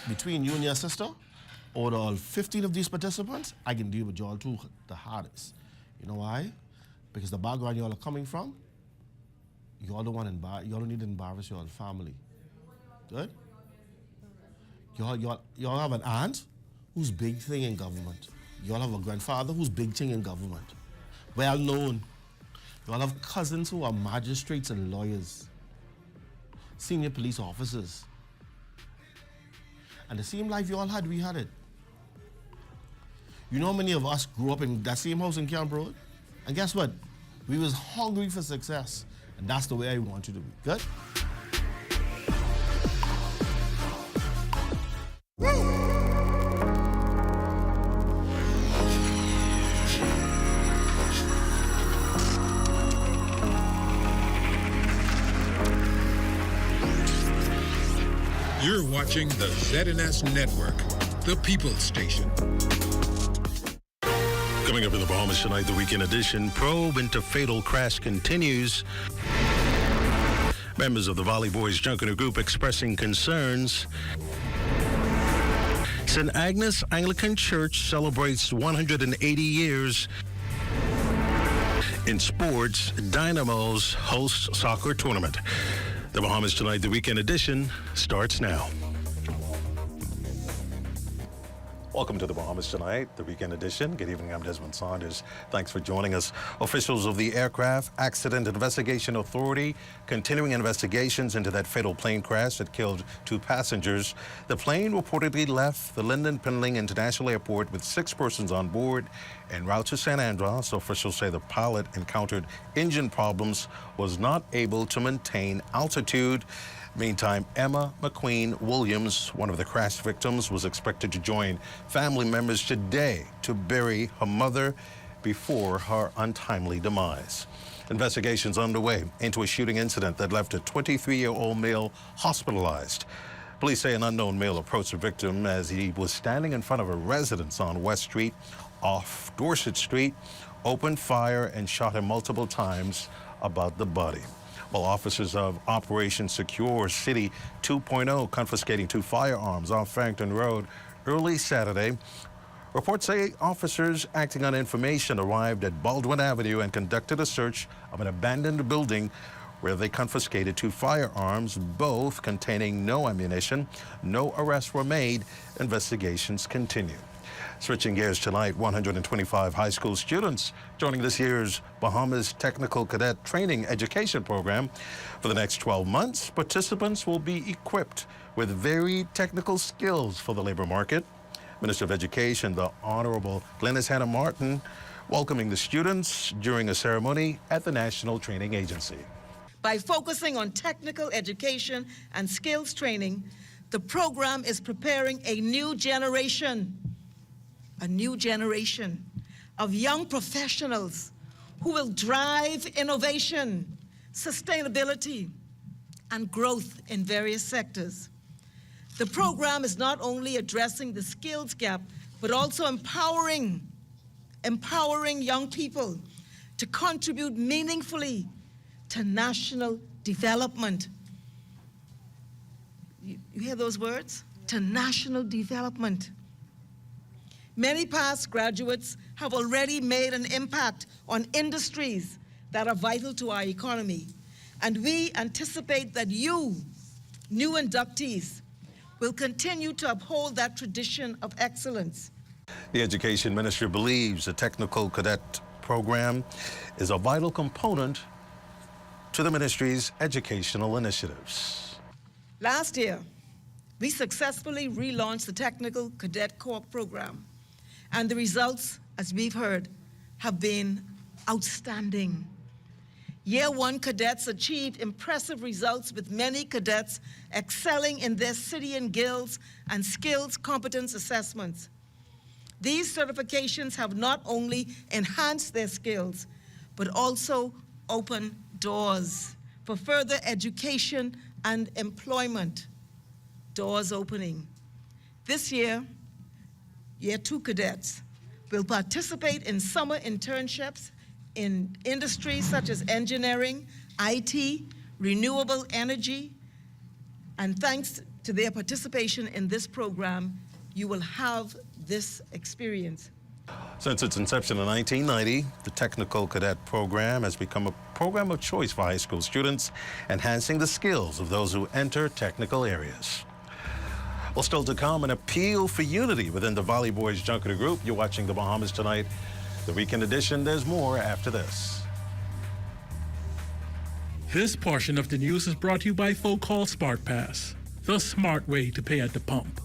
between you and your sister, out of all 15 of these participants, I can deal with y'all two the hardest. You know why? Because the background y'all are coming from, y'all don't need to embarrass your family. Good? Y'all have an aunt who's big thing in government. Y'all have a grandfather who's big thing in government. Well known. Y'all have cousins who are magistrates and lawyers, senior police officers. And the same life you all had, we had it. You know how many of us grew up in that same house in Camp Road? And guess what? We was hungry for success. And that's the way I want you to be. Good? You're watching the ZNS Network, the People's Station. Coming up in the Bahamas tonight, the weekend edition, probe into fatal crash continues. Members of the Valley Boys Junkanoo group expressing concerns. St. Agnes Anglican Church celebrates 180 years. In sports, Dynamos host soccer tournament. The Bahamas Tonight, the weekend edition, starts now. Welcome to the Bahamas Tonight, the weekend edition. Good evening, I'm Desmond Saunders. Thanks for joining us. Officials of the Aircraft Accident Investigation Authority continuing investigations into that fatal plane crash that killed 2 passengers. The plane reportedly left the Lyndon Pendling International Airport with 6 persons on board. En route to San Andreas, officials say the pilot encountered engine problems, was not able to maintain altitude. Meantime, Emma McQueen Williams, one of the crash victims, was expected to join family members today to bury her mother before her untimely demise. Investigations underway into a shooting incident that left a 23-year-old male hospitalized. Police say an unknown male approached the victim as he was standing in front of a residence on West Street off Dorset Street, opened fire and shot him multiple times about the body. While officers of Operation Secure City 2.0 confiscating 2 firearms off Farrington Road early Saturday, reports say officers acting on information arrived at Baldwin Avenue and conducted a search of an abandoned building where they confiscated 2 firearms, both containing no ammunition. No arrests were made. Investigations continue. Switching gears tonight, 125 high school students joining this year's Bahamas Technical Cadet Training Education Program. For the next 12 months, participants will be equipped with varied technical skills for the labor market. Minister of Education, the Honorable Glenys Hannah Martin, welcoming the students during a ceremony at the National Training Agency. By focusing on technical education and skills training, the program is preparing a new generation of young professionals who will drive innovation, sustainability, and growth in various sectors. The program is not only addressing the skills gap, but also empowering young people to contribute meaningfully to national development. You hear those words? To national development. Many past graduates have already made an impact on industries that are vital to our economy. And we anticipate that you, new inductees, will continue to uphold that tradition of excellence. The Education Ministry believes the Technical Cadet Program is a vital component to the ministry's educational initiatives. Last year, we successfully relaunched the Technical Cadet Corps program, and the results, as we've heard, have been outstanding. Year 1 cadets achieved impressive results, with many cadets excelling in their city and guilds and skills competence assessments. These certifications have not only enhanced their skills, but also opened doors for further education and employment. Doors opening. This year, Year 2 cadets will participate in summer internships in industries such as engineering, IT, renewable energy, and thanks to their participation in this program, you will have this experience. Since its inception in 1990, the Technical Cadet Program has become a program of choice for high school students, enhancing the skills of those who enter technical areas. Well, still to come, an appeal for unity within the Valley Boys Junkanoo group. You're watching The Bahamas Tonight, the weekend edition. There's more after this. This portion of the news is brought to you by folk called Smart Pass, the smart way to pay at the pump.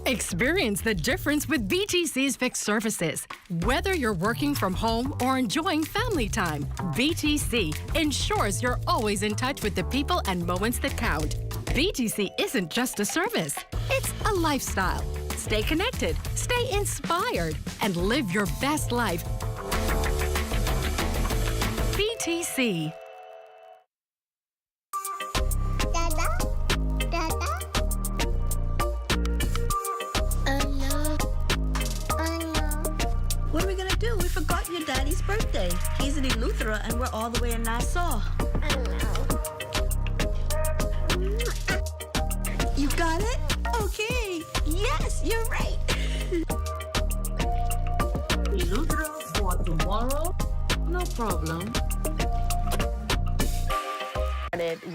Experience the difference with BTC's fixed services. Whether you're working from home or enjoying family time, BTC ensures you're always in touch with the people and moments that count. BTC isn't just a service, it's a lifestyle. Stay connected, stay inspired, and live your best life. BTC. What are we gonna do? We forgot your daddy's birthday. He's in Eleuthera and we're all the way in Nassau. You got it? Okay. Yes, you're right. Eleuthera for tomorrow? No problem.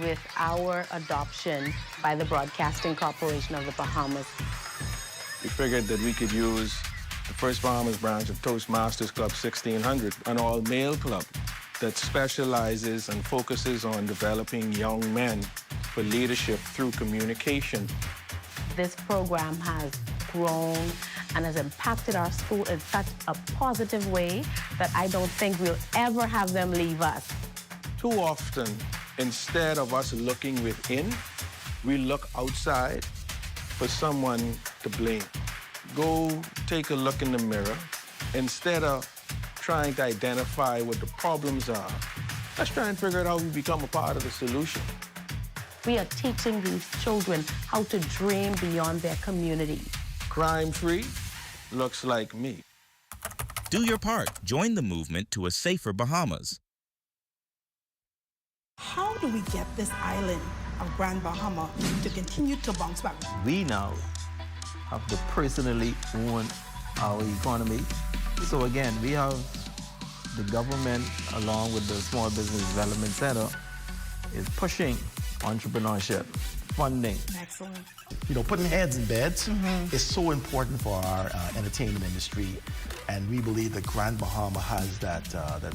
With our adoption by the Broadcasting Corporation of the Bahamas. We figured that we could use the First Bahamas branch of Toastmasters Club 1600, an all-male club that specializes and focuses on developing young men for leadership through communication. This program has grown and has impacted our school in such a positive way that I don't think we'll ever have them leave us. Too often, instead of us looking within, we look outside for someone to blame. Go take a look in the mirror. Instead of trying to identify what the problems are, let's try and figure out how we become a part of the solution. We are teaching these children how to dream beyond their community. Crime-free looks like me. Do your part. Join the movement to a safer Bahamas. How do we get this island of Grand Bahama to continue to bounce back? We now have to personally own our economy. So again, we have the government, along with the Small Business Development Center, is pushing entrepreneurship, funding. Excellent. You know, putting heads in beds is so important for our entertainment industry, and we believe that Grand Bahama has that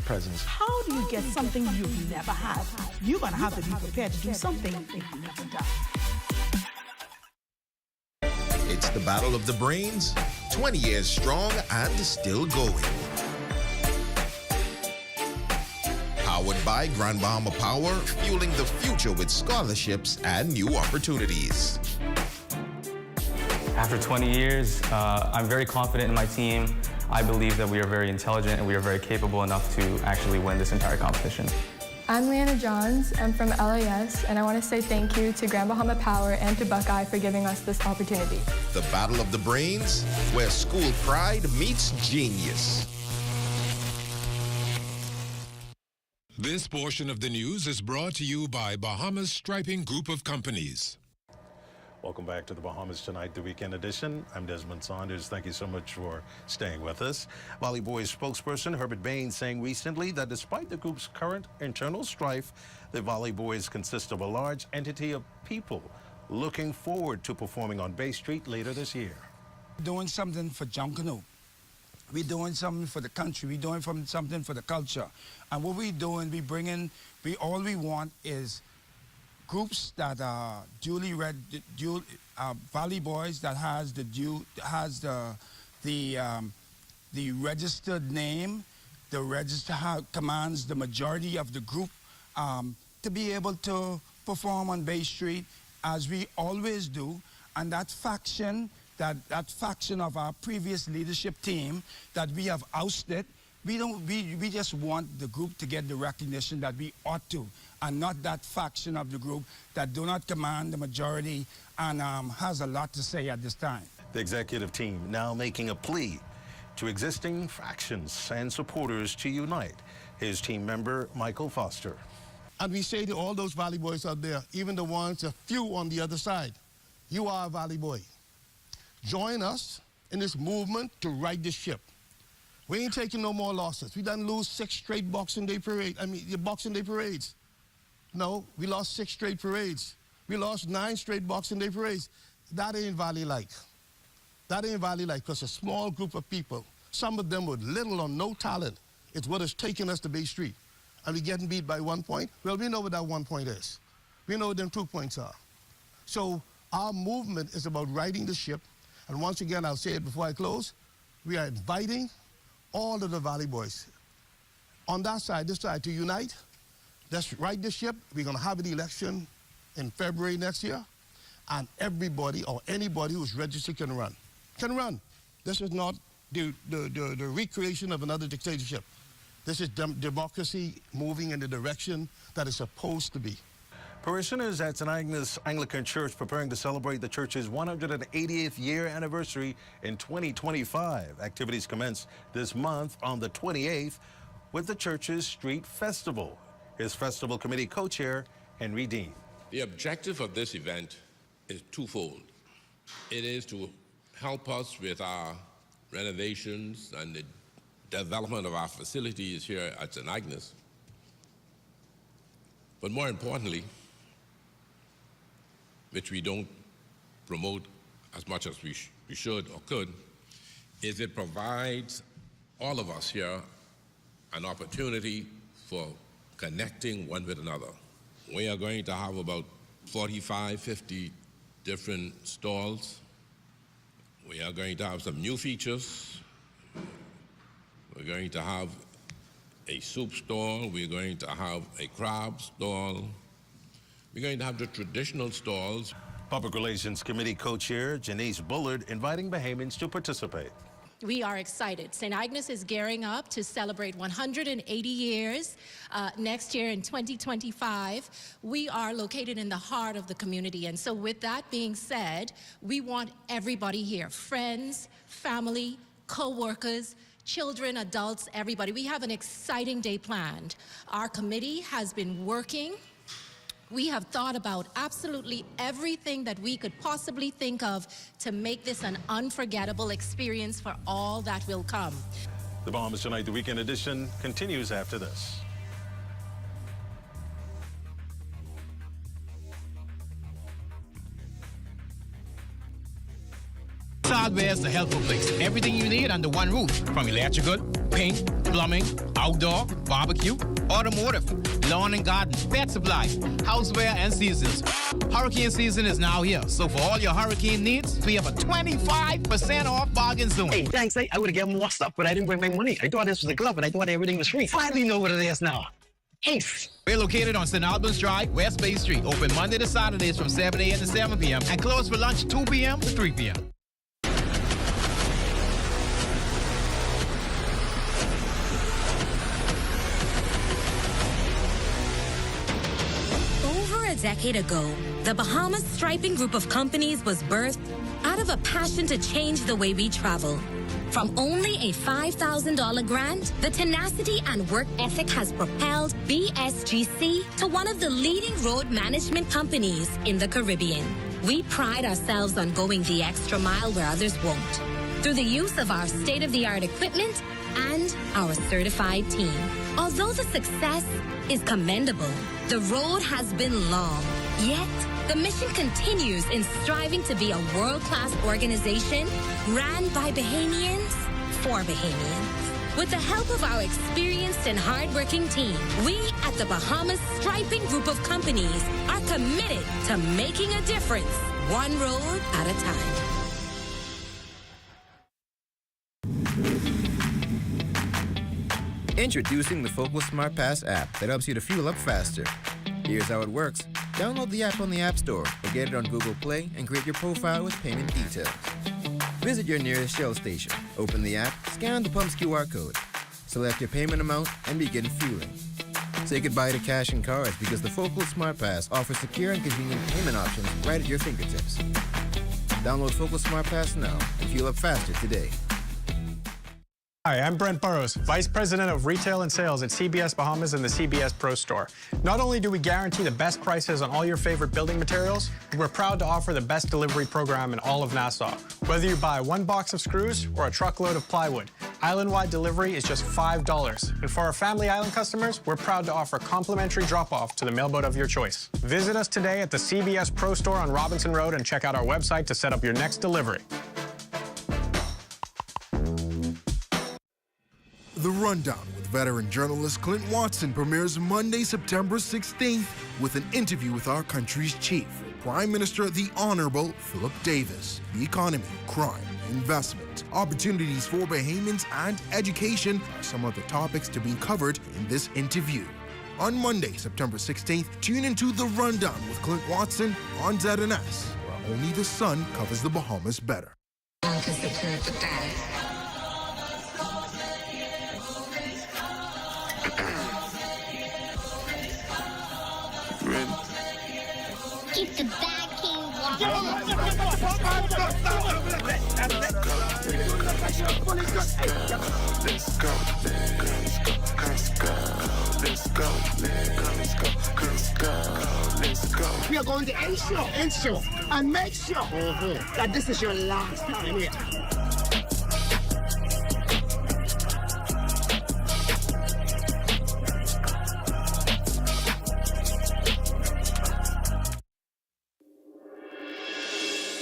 presence. How do you get something you've never had? You're going to have to be prepared to do something you've never done. It's the Battle of the Brains, 20 years strong and still going. Powered by Grand Bahama Power, fueling the future with scholarships and new opportunities. After 20 years, I'm very confident in my team. I believe that we are very intelligent and we are very capable enough to actually win this entire competition. I'm Leanna Johns. I'm from LAS, and I want to say thank you to Grand Bahama Power and to Buckeye for giving us this opportunity. The Battle of the Brains, where school pride meets genius. This portion of the news is brought to you by Bahamas Striping Group of Companies. Welcome back to the Bahamas Tonight, the weekend edition. I'm Desmond Saunders. Thank you so much for staying with us. Valley Boys spokesperson Herbert Bain saying recently that despite the group's current internal strife, the Valley Boys consist of a large entity of people looking forward to performing on Bay Street later this year. Doing something for Junkanoo. We're doing something for the country. We're doing something for the culture. And what we're doing, all we want is groups that are Valley Boys that has the registered name, the register commands the majority of the group to be able to perform on Bay Street as we always do, and that faction of our previous leadership team that we have ousted. We just want the group to get the recognition that we ought to, and not that faction of the group that do not command the majority and has a lot to say at this time. The executive team now making a plea to existing factions and supporters to unite. His team member, Michael Foster. And we say to all those Valley boys out there, even the ones, a few on the other side, you are a Valley boy. Join us in this movement to right this ship. We ain't taking no more losses. We done lose 6 straight Boxing Day parades. No, we lost 6 straight parades. We lost 9 straight Boxing Day parades. That ain't Valley-like. That ain't Valley-like, because a small group of people, some of them with little or no talent, it's what has taken us to Bay Street. And we're getting beat by 1 point. Well, we know what that 1 point is. We know what them 2 points are. So our movement is about righting the ship. And once again, I'll say it before I close, we are inviting all of the Valley boys on that side, this side, to unite. Let's right the ship. We're going to have an election in February next year. And everybody or anybody who's registered can run. Can run. This is not the recreation of another dictatorship. This is democracy moving in the direction that it's supposed to be. Parishioners at St. Agnes Anglican Church preparing to celebrate the church's 188th year anniversary in 2025. Activities commence this month on the 28th with the church's Street Festival. His festival committee co-chair, Henry Dean. The objective of this event is twofold. It is to help us with our renovations and the development of our facilities here at St. Agnes. But more importantly, which we don't promote as much as we should or could, is it provides all of us here an opportunity for connecting one with another. We are going to have about 45, 50 different stalls. We are going to have some new features. We're going to have a soup stall. We're going to have a crab stall. We're going to have the traditional stalls. Public Relations Committee co-chair Janice Bullard inviting Bahamians to participate. We are excited. St. Agnes is gearing up to celebrate 180 years next year in 2025. We are located in the heart of the community. And so with that being said, we want everybody here, friends, family, co-workers, children, adults, everybody. We have an exciting day planned. Our committee has been working. We have thought about absolutely everything that we could possibly think of to make this an unforgettable experience for all that will come. The Bahamas Tonight, the weekend edition, continues after this. Hardware is the helpful place. Everything you need under one roof, from electrical, paint, plumbing, outdoor, barbecue, automotive, lawn and garden, pet supplies, houseware, and seasons. Hurricane season is now here, so for all your hurricane needs, we have a 25% off bargain zone. Hey, thanks. I would have given more stuff, but I didn't bring my money. I thought this was a club, and I thought everything was free. Finally know what it is now. Ace. We're located on St. Albans Drive, West Bay Street, open Monday to Saturdays from 7 a.m. to 7 p.m. and closed for lunch 2 p.m. to 3 p.m. A decade ago, the Bahamas Striping Group of Companies was birthed out of a passion to change the way we travel. From only a $5,000 grant, the tenacity and work ethic has propelled BSGC to one of the leading road management companies in the Caribbean. We pride ourselves on going the extra mile where others won't, through the use of our state-of-the-art equipment and our certified team. Although the success is commendable, the road has been long. Yet, the mission continues in striving to be a world-class organization ran by Bahamians for Bahamians. With the help of our experienced and hardworking team, we at the Bahamas Striping Group of Companies are committed to making a difference, one road at a time. Introducing the Focal Smart Pass app that helps you to fuel up faster. Here's how it works. Download the app on the App Store or get it on Google Play and create your profile with payment details. Visit your nearest Shell station. Open the app, scan the pump's QR code, select your payment amount, and begin fueling. Say goodbye to cash and cards because the Focal Smart Pass offers secure and convenient payment options right at your fingertips. Download Focus Smart Pass now and fuel up faster today. Hi, I'm Brent Burrows, Vice President of Retail and Sales at CBS Bahamas and the CBS Pro Store. Not only do we guarantee the best prices on all your favorite building materials, we're proud to offer the best delivery program in all of Nassau. Whether you buy one box of screws or a truckload of plywood, island-wide delivery is just $5. And for our Family Island customers, we're proud to offer complimentary drop-off to the mailboat of your choice. Visit us today at the CBS Pro Store on Robinson Road and check out our website to set up your next delivery. The Rundown with veteran journalist Clint Watson premieres Monday, September 16th with an interview with our country's chief, Prime Minister the Honorable Philip Davis. The economy, crime, investment, opportunities for Bahamians, and education are some of the topics to be covered in this interview. On Monday, September 16th, tune into The Rundown with Clint Watson on ZNS, where only the sun covers the Bahamas better. Keep the bad king walking. Let's go. We are going to ensure and make sure that this is your last time here.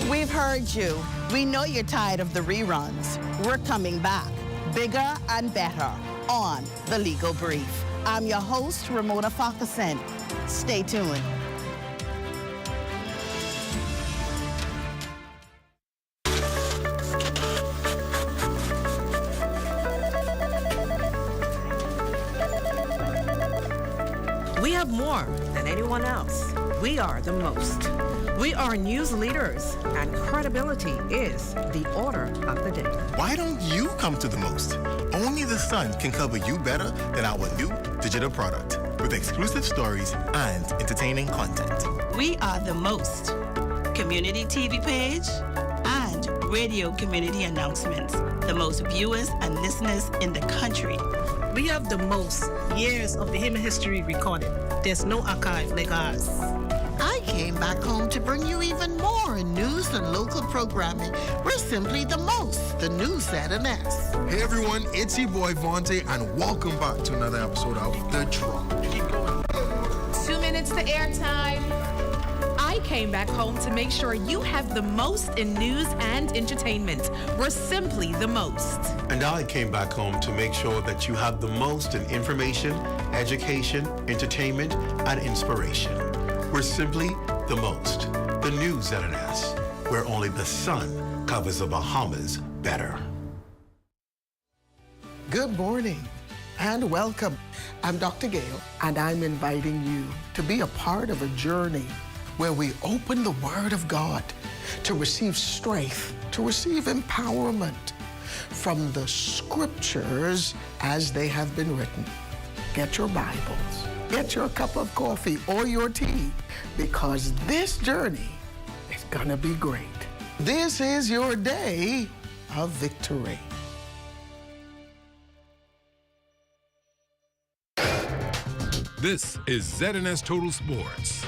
We've heard you. We know you're tired of the reruns. We're coming back, bigger and better, on The Legal Brief. I'm your host, Ramona Farquharson. Stay tuned. We have more than anyone else. We are the most. We are news leaders, and credibility is the order of the day. Why don't you come to the most? Only the sun can cover you better than our new digital product with exclusive stories and entertaining content. We are the most. Community TV page and radio community announcements. The most viewers and listeners in the country. We have the most years of Bahamian history recorded. There's no archive like ours. I came back home to bring you even more news and local programming. We're simply the most, the news at an S. Hey everyone, it's your boy Vontae, and welcome back to another episode of The Drop. 2 minutes to airtime. I came back home to make sure you have the most in news and entertainment. We're simply the most. And I came back home to make sure that you have the most in information, education, entertainment, and inspiration. We're simply the most. The news at an S, where only the sun covers the Bahamas better. Good morning and welcome. I'm Dr. Gale, and I'm inviting you to be a part of a journey where we open the Word of God to receive strength, to receive empowerment from the Scriptures as they have been written. Get your Bibles, get your cup of coffee or your tea, because this journey is gonna be great. This is your day of victory. This is ZNS Total Sports.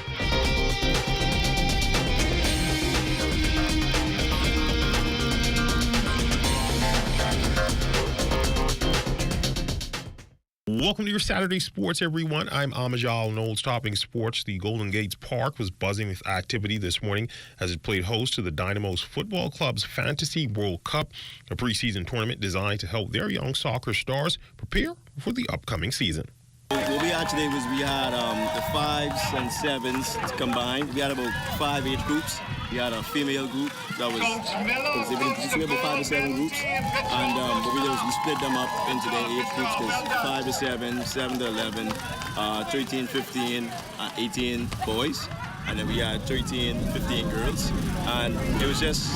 Welcome to your Saturday Sports, everyone. I'm Amajal Knowles, topping sports. The Golden Gates Park was buzzing with activity this morning as it played host to the Dynamos Football Club's Fantasy World Cup, a preseason tournament designed to help their young soccer stars prepare for the upcoming season. What we had today was we had the 5s and 7s combined. We had about 5 age groups. We had a female group that was about 5 to 7 groups. And what we did was we split them up into their age groups. There's 5 to 7, 7 to 11, 13, 15, 18 boys. And then we had 13, 15 girls. And it was just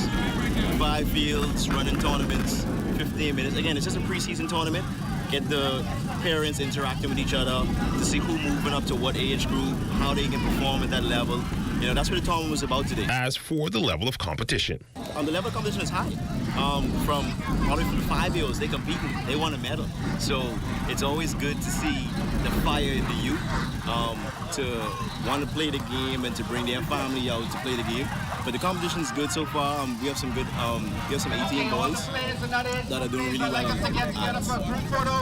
5 fields, running tournaments, 15 minutes. Again, it's just a preseason tournament. Get the parents interacting with each other to see who moving up to what age group, how they can perform at that level. that's what the tournament was about today. As for the level of competition, The level of competition is high. Probably from the 5-year-olds, they competing, they want a medal. So it's always good to see the fire in the youth to want to play the game and to bring their family out to play the game. But the competition is good so far. We have some good, we have some 18 boys that are doing really well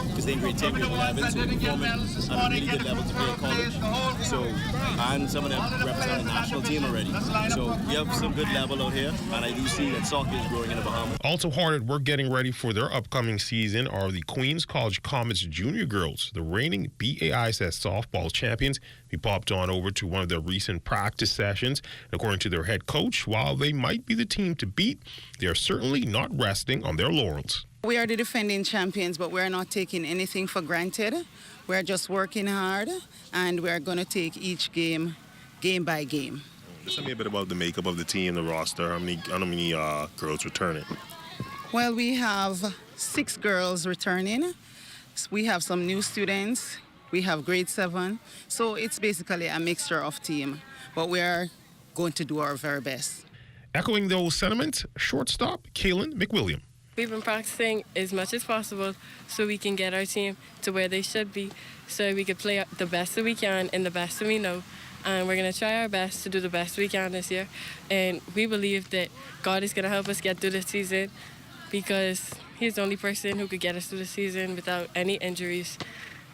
because they're in grade 10, grade 11, so they're performing at a really good level to play at college. So, and some of them represent the national team already. So we have some good level out here, and I do see that soccer is growing in the Bahamas. also hard at work getting ready for their upcoming season are the Queens College Comets junior girls, the reigning BAISS softball champions. We popped on over to one of their recent practice sessions. According to their head coach, while they might be the team to beat, they are certainly not resting on their laurels. We are the defending champions, but we're not taking anything for granted. We're just working hard, and we're going to take each game by game. Just tell me a bit about the makeup of the team, the roster. How many girls returning? Well, we have 6 girls returning. We have some new students. We have grade 7. So it's basically a mixture of team, but we are going to do our very best. Echoing those sentiments, shortstop Kaylin McWilliam. We've been practicing as much as possible so we can get our team to where they should be, so we can play the best that we can and the best that we know. And we're going to try our best to do the best we can this year. And we believe that God is going to help us get through this season because He's the only person who could get us through the season without any injuries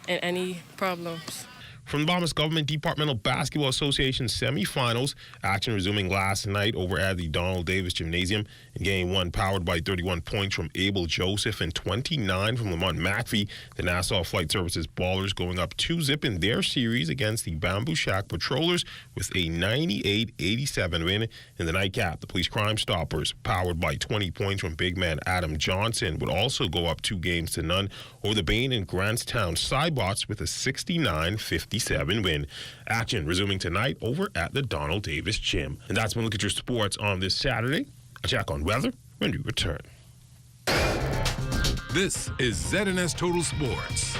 and any problems. From the Bahamas Government Departmental Basketball Association semifinals, action resuming last night over at the Donald Davis Gymnasium. In Game 1, powered by 31 points from Abel Joseph and 29 from Lamont McPhee, the Nassau Flight Services Ballers going up 2-0 in their series against the Bamboo Shack Patrollers with a 98-87 win. In the nightcap, the Police Crime Stoppers, powered by 20 points from big man Adam Johnson, would also go up 2-0 over the Bain and Grantstown Cybots with a 69-57 win. Action resuming tonight over at the Donald Davis Gym. And that's when we look at your sports on this Saturday. A check on weather when we return. This is ZNS Total Sports.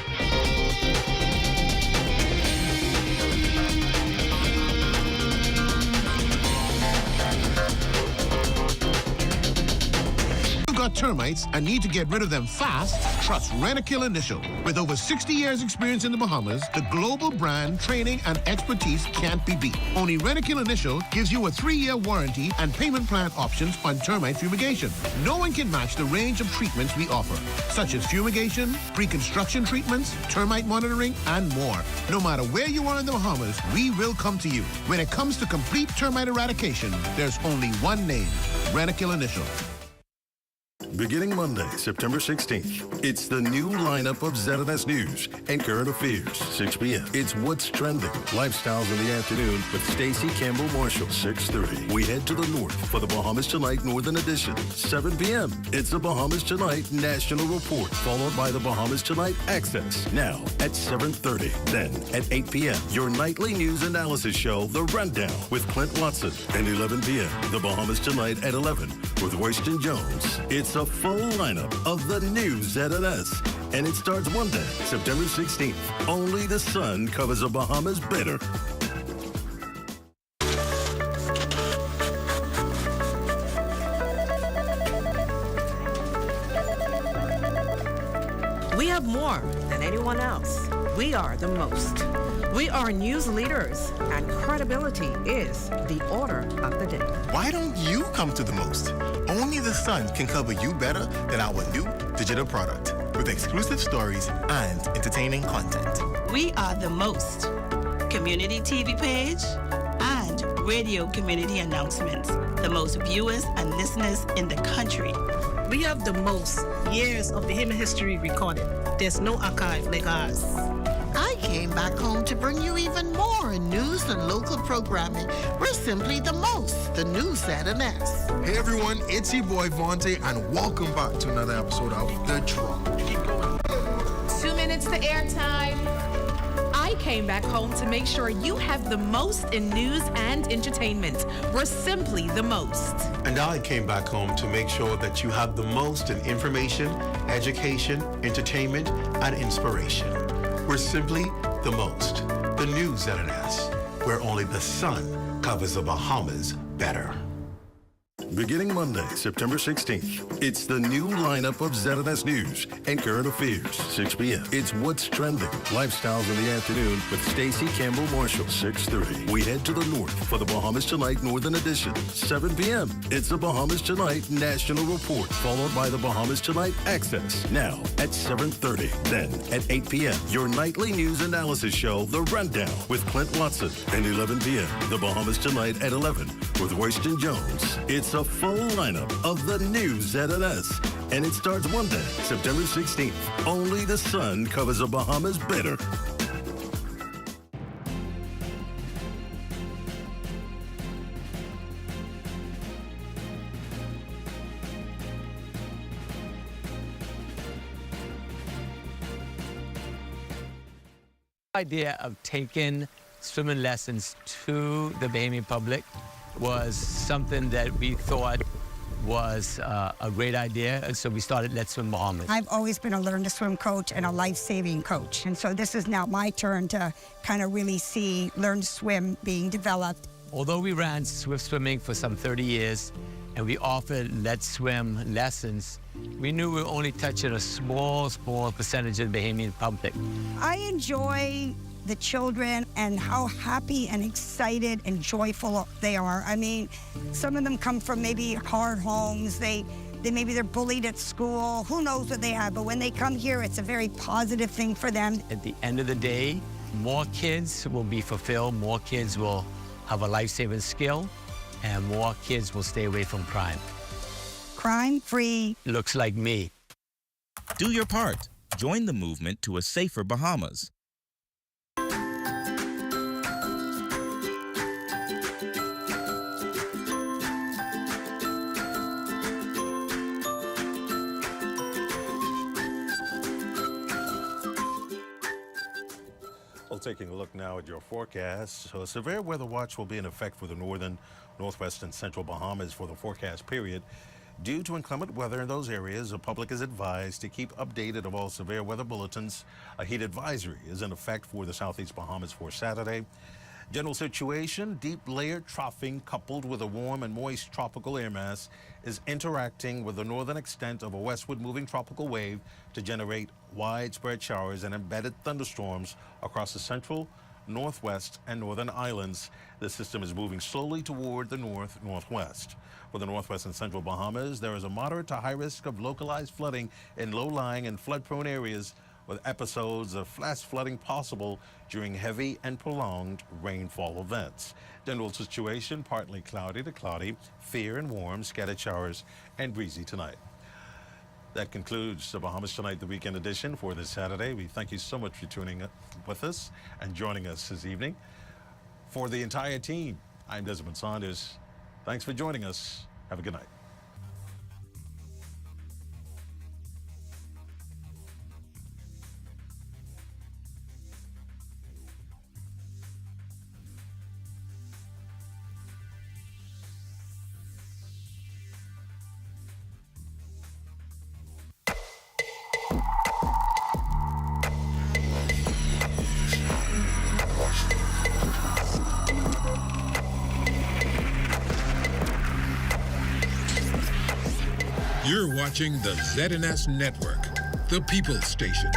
Got termites and need to get rid of them fast? Trust Rentokil Initial. With over 60 years experience in the Bahamas, the global brand, training, and expertise can't be beat. Only Rentokil Initial gives you a 3-year warranty and payment plan options on termite fumigation. No one can match the range of treatments we offer, such as fumigation, pre-construction treatments, termite monitoring, and more. No matter where you are in the Bahamas, we will come to you. When it comes to complete termite eradication, there's only one name, Rentokil Initial. Beginning Monday, September 16th, it's the new lineup of ZNS News and Current Affairs, 6 p.m. It's What's Trending, Lifestyles in the Afternoon with Stacey Campbell Marshall, 6:30. We head to the north for the Bahamas Tonight Northern Edition, 7 p.m. It's the Bahamas Tonight National Report, followed by the Bahamas Tonight Access, now at 7:30. Then at 8 p.m., your nightly news analysis show, The Rundown, with Clint Watson. And 11 p.m., the Bahamas Tonight at 11 with Royston Jones. It's a full lineup of the new ZNS, and it starts Monday, September 16th. Only the sun covers the Bahamas better. We have more than anyone else. We are the most. We are news leaders, and credibility is the order of the day. Why don't you come to the most? Only the sun can cover you better than our new digital product with exclusive stories and entertaining content. We are the most. Community TV page and radio community announcements. The most viewers and listeners in the country. We have the most years of the human history recorded. There's no archive like ours. I came back home to bring you even more news and local programming. We're simply the most, the new ZNS. Hey everyone, it's your boy Vontae, and welcome back to another episode of The Drop. 2 minutes to airtime. I came back home to make sure you have the most in news and entertainment. We're simply the most. And I came back home to make sure that you have the most in information, education, entertainment, and inspiration. We're simply the most. The new ZNS, where only the sun covers the Bahamas better. Beginning Monday, September 16th, it's the new lineup of ZNS News and Current Affairs, 6 p.m. It's What's Trending, Lifestyles in the Afternoon with Stacey Campbell Marshall, 6:30. We head to the north for the Bahamas Tonight Northern Edition, 7 p.m. It's the Bahamas Tonight National Report, followed by the Bahamas Tonight Access, now at 7:30. Then at 8 p.m., your nightly news analysis show, The Rundown, with Clint Watson, and 11 p.m., the Bahamas Tonight at 11 with Royston Jones. It's a full lineup of the new ZNS, and it starts Monday, September 16th. Only the sun covers the Bahamas better. idea of taking swimming lessons to the Bahamian public was something that we thought was a great idea, and so we started Let's Swim Bahamas. I've always been a learn to swim coach and a life-saving coach, and so this is now my turn to kind of really see learn to swim being developed. Although we ran swift swimming for some 30 years and we offered Let's Swim lessons, we knew we were only touching a small percentage of the Bahamian public. I enjoy the children and how happy and excited and joyful they are. I mean, some of them come from maybe hard homes. Maybe they're bullied at school. Who knows what they have? But when they come here, it's a very positive thing for them. At the end of the day, more kids will be fulfilled, more kids will have a life-saving skill, and more kids will stay away from crime. Crime-free. Looks like me. Do your part. Join the movement to a safer Bahamas. Well, taking a look now at your forecast. So a severe weather watch will be in effect for the northern, northwest, and central Bahamas for the forecast period. Due to inclement weather in those areas, the public is advised to keep updated of all severe weather bulletins. A heat advisory is in effect for the southeast Bahamas for Saturday. General situation, deep layered troughing coupled with a warm and moist tropical air mass is interacting with the northern extent of a westward moving tropical wave to generate widespread showers and embedded thunderstorms across the central, northwest, and northern islands. The system is moving slowly toward the northwest. For the northwest and central Bahamas, there is a moderate to high risk of localized flooding in low-lying and flood-prone areas, with episodes of flash flooding possible during heavy and prolonged rainfall events. General situation, partly cloudy to cloudy, fair and warm, scattered showers, and breezy tonight. That concludes the Bahamas Tonight, the weekend edition for this Saturday. We thank you so much for tuning in with us and joining us this evening. For the entire team, I'm Desmond Saunders. Thanks for joining us. Have a good night. You're watching the ZNS Network, the People's Station.